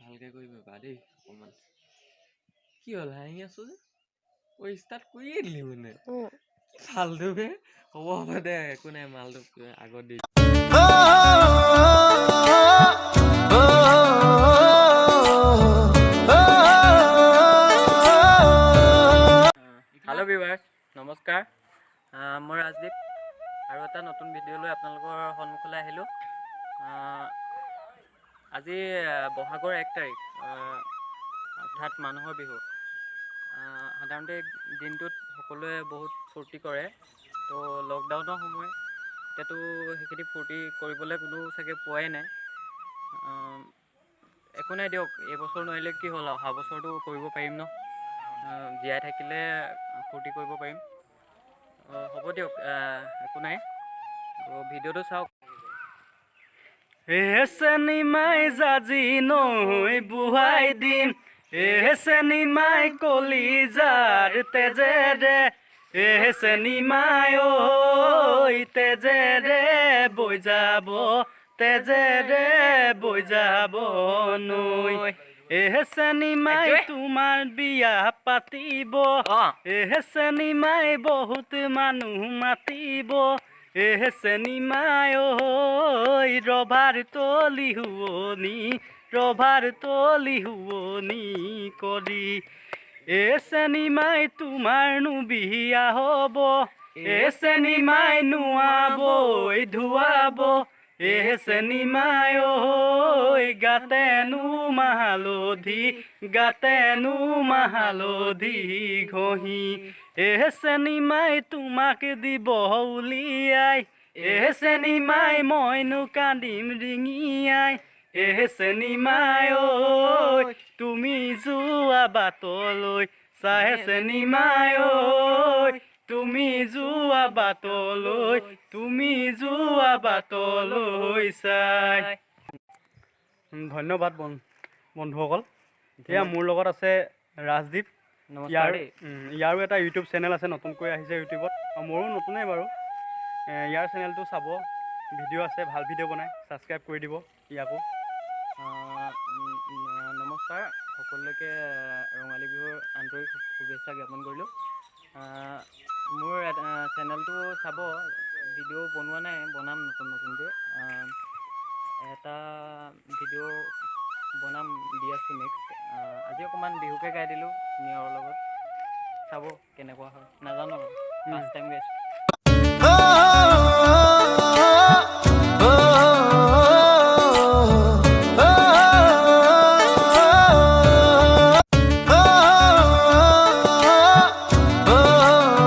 ভালকে কৰিবি বা দেই অকণমান কি হ'ল হাঁহি আছো যে ঐ ষ্টাৰ্ট কৰিয়ে দিলি মানে কি ফাল্টু বে হ'ব দে একো নাই মালটো আগত দি হেল্ল' ভিউৱাৰ্ছ নমস্কাৰ মই ৰাজদীপ আৰু এটা নতুন ভিডিঅ' লৈ আপোনালোকৰ সন্মুখলৈ আহিলোঁ আজি বহাগৰ 1 তাৰিখ অৰ্থাৎ মানুহৰ বিহু সাধাৰণতে দিনটোত সকলোৱে বহুত ফূৰ্তি কৰে তো লকডাউনৰ সময় এতিয়াতো সেইখিনি ফূৰ্তি কৰিবলৈ কোনো চাগে পোৱাই নাই একো নাই দিয়ক এইবছৰ নোৱাৰিলে কি হ'ল অহা বছৰটো কৰিব পাৰিম ন জীয়াই থাকিলে ফূৰ্তি কৰিব পাৰিম হ'ব দিয়ক একো নাই ভিডিঅ'টো চাওক চেনিমাই জাজি নৈ বুহাই দিম চেনিমাই কলিজাৰ তেজেৰে চেনিমাই ঐ তেজেৰে বৈ যাব তেজেৰে বৈ যাব নৈ চেনিমাই তোমাৰ বিয়া পাতিব চেনিমাই বহুত মানুহ মাতিব চেনিমাই ঐ ৰভাৰ তলি শুৱনি কৰি চেনিমাই তোমাৰনো বিয়া হ'ব চেনিমাই নোৱাবই ধুৱাব চেনিমাই ঐ গাতেনো মাহালধি ঘঁহি চেনিমাই তোমাক দিব উলিয়াই চেনিমাই মইনো কান্দিম ৰিঙিয়াই চেনিমাই ঐ তুমি যোৱা বাটলৈ চাই চেনিমাই ঐ তুমি যোৱা বাটলৈ চাই ধন্যবাদ বন্ধুসকল এয়া মোৰ লগত আছে ৰাজদীপ ইয়াৰো এটা ইউটিউব চেনেল আছে নতুনকৈ আহিছে ইউটিউবত মোৰো নতুনেই বাৰু ইয়াৰ চেনেলটো চাব ভিডিঅ' আছে ভাল ভিডিঅ' বনাই ছাবস্ক্ৰাইব কৰি দিব ইয়াকো নমস্কাৰ সকলোকে ৰঙালী বিহুৰ আন্তৰিক শুভেচ্ছা জ্ঞাপন কৰিলোঁ মোৰ চেনেলটো চাব ভিডিঅ' বনোৱা নাই বনাম নতুনকৈ এটা ভিডিঅ' বনাম দি আছোঁ নেক্সট আজি অকণমান বিহুকে গাই দিলোঁ নিয়ৰৰ লগত চাব কেনেকুৱা হয় নাজানো ফাৰ্ষ্ট টাইম গাইছোঁ